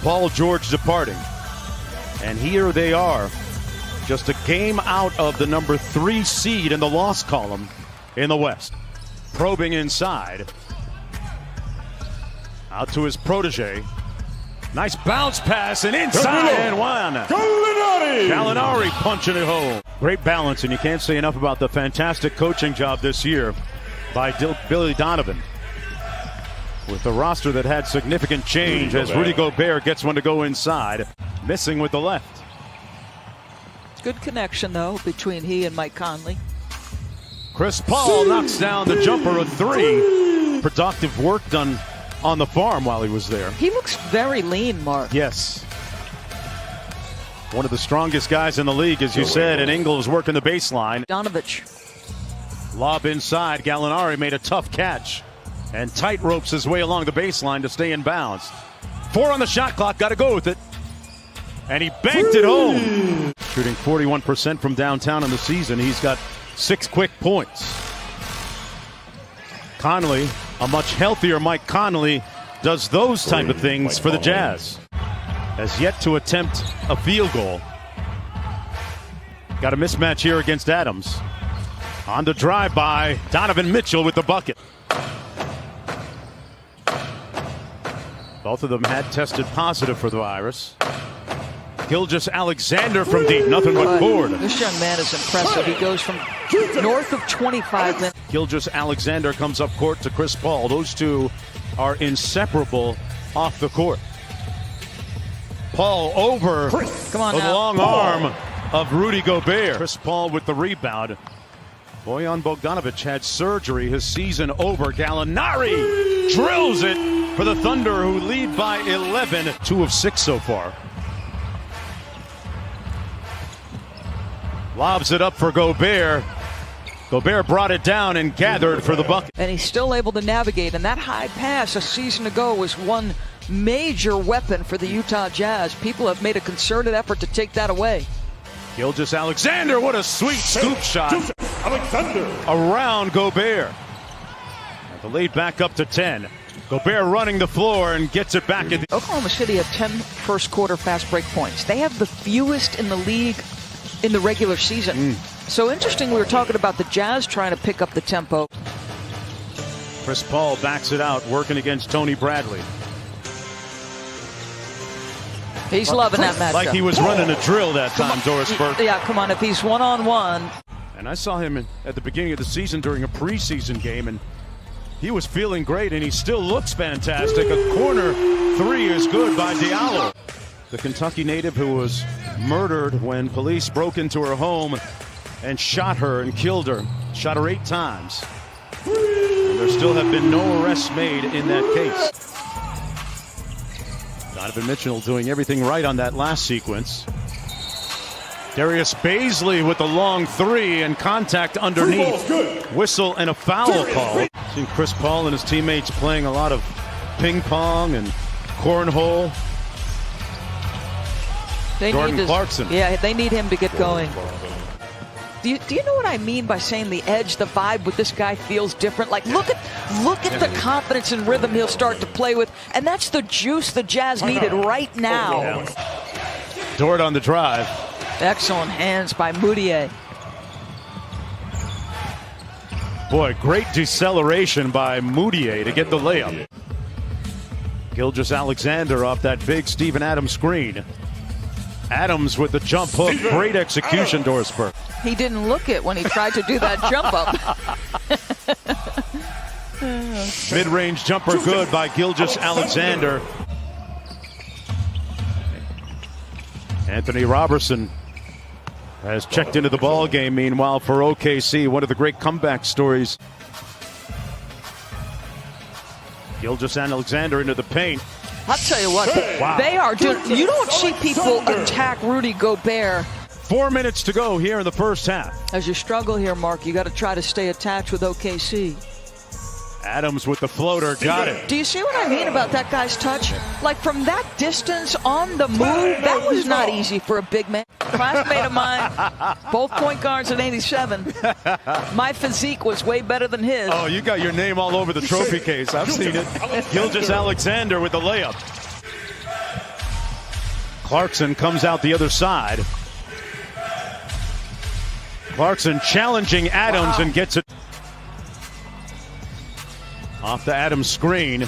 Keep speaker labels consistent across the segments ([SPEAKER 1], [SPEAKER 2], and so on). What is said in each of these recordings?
[SPEAKER 1] Paul George departing. And here they are, just a game out of the number 3 seed in the loss column in the West. Probing inside. Out to his protege. Nice bounce pass and inside and one. Gallinari punching it home. Great balance, and you can't say enough about the fantastic coaching job this year by Billy Donovan. With the roster that had significant change as Rudy Gobert gets one to go inside. Missing with the left.
[SPEAKER 2] Good connection, though, between he and Mike Conley.
[SPEAKER 1] Chris Paul knocks down the jumper of 3. Productive work done on the farm while he was there.
[SPEAKER 2] He looks very lean, Mark.
[SPEAKER 1] Yes. One of the strongest guys in the league, as you said, and Ingles working the baseline.
[SPEAKER 2] Donovich.
[SPEAKER 1] Lob inside. Gallinari made a tough catch and tight ropes his way along the baseline to stay in bounds. 4 on the shot clock, got to go with it. And he banked it home. Shooting 41% from downtown in the season. He's got 6 quick points. Conley, a much healthier Mike Conley, does those type of things for the Jazz. Has yet to attempt a field goal. Got a mismatch here against Adams. On the drive by Donovan Mitchell with the bucket. Both of them had tested positive for the virus. Gilgeous-Alexander from deep, nothing but cord.
[SPEAKER 2] This young man is impressive. He goes from north of 25 minutes.
[SPEAKER 1] Gilgeous-Alexander comes up court to Chris Paul. Those two are inseparable off the court. Paul over the long arm of Rudy Gobert. Chris Paul with the rebound. Bojan Bogdanovic had surgery. His season over. Gallinari drills it for the Thunder, who lead by 11. 2 of 6 so far. Lobs it up for Gobert. Gobert brought it down and gathered for the bucket.
[SPEAKER 2] And he's still able to navigate. And that high pass a season ago was one major weapon for the Utah Jazz. People have made a concerted effort to take that away.
[SPEAKER 1] Gilgeous-Alexander, what a sweet scoop shot.
[SPEAKER 3] Alexander
[SPEAKER 1] Around Gobert. The lead back up to 10. Gobert running the floor and gets it back.
[SPEAKER 2] Oklahoma City had 10 first quarter fast break points. They have the fewest in the league in the regular season. So interesting, we were talking about the Jazz trying to pick up the tempo.
[SPEAKER 1] Chris Paul backs it out, working against Tony Bradley.
[SPEAKER 2] He's loving that matchup.
[SPEAKER 1] Like he was running a drill that time, Doris Burke.
[SPEAKER 2] Yeah, come on, if he's one-on-one.
[SPEAKER 1] And I saw him at the beginning of the season during a preseason game, and he was feeling great, and he still looks fantastic. A corner 3 is good by Diallo. The Kentucky native who was murdered when police broke into her home and shot her and killed her. Shot her 8 times. And there still have been no arrests made in that case. Donovan Mitchell doing everything right on that last sequence. Darius Baisley with the long 3 and contact underneath. Whistle and a foul call. Seen Chris Paul and his teammates playing a lot of ping pong and cornhole. Jordan Clarkson.
[SPEAKER 2] Yeah, they need him to get going. Do you know what I mean by saying the edge, the vibe with this guy feels different? Like, look at the confidence and rhythm he'll start to play with, and that's the juice the Jazz needed right now.
[SPEAKER 1] Yeah. Dort on the drive.
[SPEAKER 2] Excellent hands by Moutier.
[SPEAKER 1] Boy, great deceleration by Moutier to get the layup. Gilgeous-Alexander off that big Steven Adams screen. Adams with the jump hook. Great execution, Doris Burke.
[SPEAKER 2] He didn't look it when he tried to do that jump up.
[SPEAKER 1] Mid-range jumper good by Gilgeous-Alexander. Anthony Robertson has checked into the ball game. Meanwhile, for OKC, one of the great comeback stories. Gilgeous-Alexander into the paint.
[SPEAKER 2] I'll tell you what, they are doing. You don't see people attack Rudy Gobert.
[SPEAKER 1] 4 minutes to go here in the first half.
[SPEAKER 2] As you struggle here, Mark, you got to try to stay attached with OKC.
[SPEAKER 1] Adams with the floater, got it.
[SPEAKER 2] Do you see what I mean about that guy's touch? Like from that distance on the move, that was not easy for a big man. Classmate of mine, both point guards in '87. My physique was way better than his.
[SPEAKER 1] Oh, you got your name all over the trophy case. I've seen it. Gilgeous-Alexander with the layup. Clarkson comes out the other side. Clarkson challenging Adams and gets it off the Adams screen.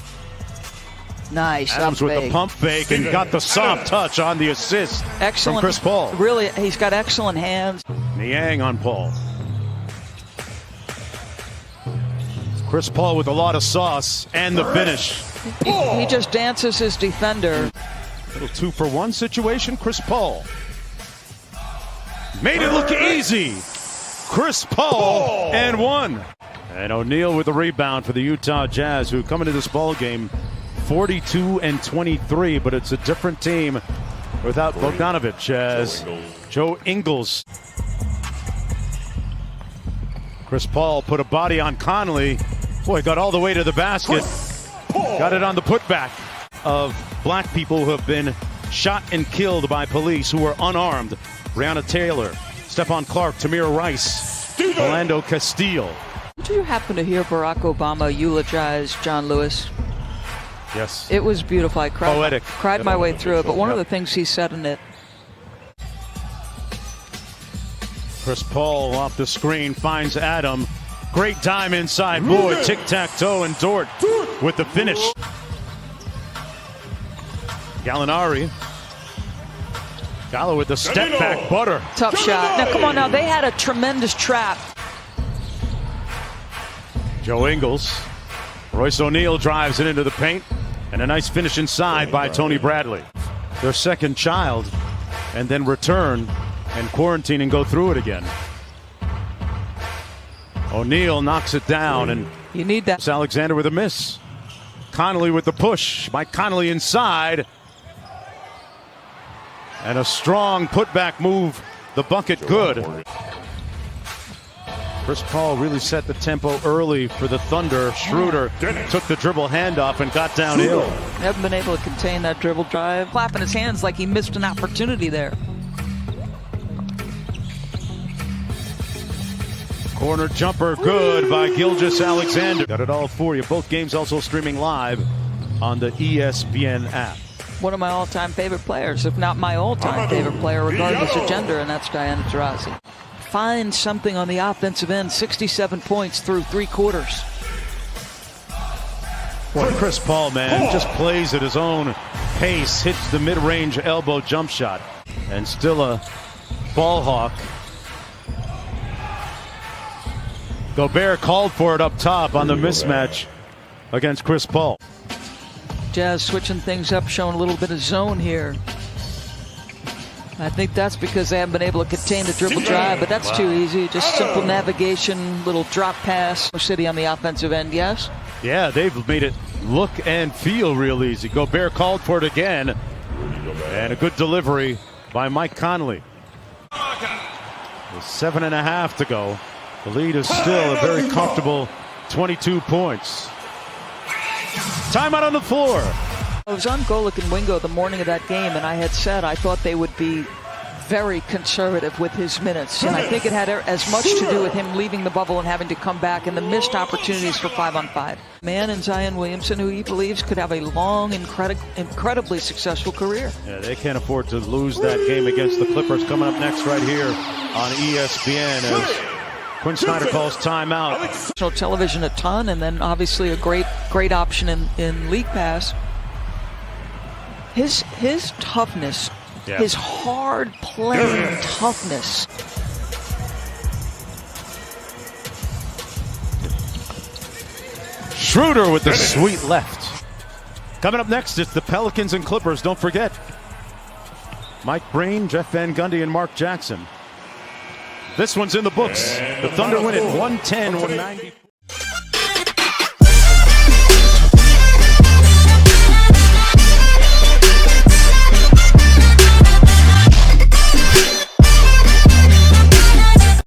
[SPEAKER 2] Nice.
[SPEAKER 1] Adams with the pump fake and got the soft touch on the assist.
[SPEAKER 2] Excellent.
[SPEAKER 1] From Chris Paul.
[SPEAKER 2] Really, he's got excellent hands.
[SPEAKER 1] Niang on Paul. Chris Paul with a lot of sauce and the finish.
[SPEAKER 2] He just dances his defender.
[SPEAKER 1] Little 2-for-1 situation. Chris Paul made it look easy. Chris Paul and one. And O'Neal with the rebound for the Utah Jazz, who come into this ball game 42-23, but it's a different team without Bogdanovic as Joe Ingles. Chris Paul put a body on Conley. Boy, got all the way to the basket. Got it on the putback of black people who have been shot and killed by police who were unarmed. Breonna Taylor, Stephon Clark, Tamir Rice, Orlando Castile.
[SPEAKER 2] Did you happen to hear Barack Obama eulogize John Lewis?
[SPEAKER 1] Yes.
[SPEAKER 2] It was beautiful. I
[SPEAKER 1] Poetic.
[SPEAKER 2] cried my way through it, but one of the things he said in it.
[SPEAKER 1] Chris Paul off the screen finds Adam. Great time inside. Boy, tic-tac-toe and Dort with the finish. Gallinari. Gallo with the step back butter.
[SPEAKER 2] Tough shot. Now, come on now. They had a tremendous trap.
[SPEAKER 1] Joe Ingles. Royce O'Neal drives it into the paint. And a nice finish inside by Tony Bradley. Their second child. And then return and quarantine and go through it again. O'Neal knocks it down, and
[SPEAKER 2] you need that.
[SPEAKER 1] Alexander with a miss. Connolly with the push. Mike Connolly inside. And a strong putback move. The bucket good. Chris Paul really set the tempo early for the Thunder. Schroeder took the dribble handoff and got downhill.
[SPEAKER 2] Haven't been able to contain that dribble drive. Clapping his hands like he missed an opportunity there.
[SPEAKER 1] Corner jumper good by Gilgeous-Alexander. Got it all for you. Both games also streaming live on the ESPN app.
[SPEAKER 2] One of my all-time favorite players, if not my all-time favorite player, regardless of gender, and that's Diana Taurasi. Finds something on the offensive end, 67 points through 3 quarters.
[SPEAKER 1] Well, Chris Paul, man, just plays at his own pace, hits the mid-range elbow jump shot, and still a ball hawk. Gobert called for it up top on the mismatch against Chris Paul.
[SPEAKER 2] Jazz switching things up, showing a little bit of zone here. I think that's because they haven't been able to contain the dribble drive, but that's too easy. Just simple navigation, little drop pass. City on the offensive end, yes?
[SPEAKER 1] Yeah, they've made it look and feel real easy. Gobert called for it again. And a good delivery by Mike Conley. With 7.5 to go. The lead is still a very comfortable 22 points. Timeout on the floor.
[SPEAKER 2] I was on Golic and Wingo the morning of that game, and I had said I thought they would be very conservative with his minutes. And I think it had as much to do with him leaving the bubble and having to come back and the missed opportunities for 5-on-5. Man in Zion Williamson, who he believes could have a long, incredibly successful career.
[SPEAKER 1] Yeah, they can't afford to lose that game against the Clippers. Coming up next right here on ESPN as Quinn Snyder calls timeout.
[SPEAKER 2] National television a ton, and then obviously a great option in League Pass. His toughness, his hard playing toughness.
[SPEAKER 1] Schroeder with the sweet left. Coming up next, it's the Pelicans and Clippers. Don't forget, Mike Breen, Jeff Van Gundy, and Mark Jackson. This one's in the books. The Thunder win it 110-190.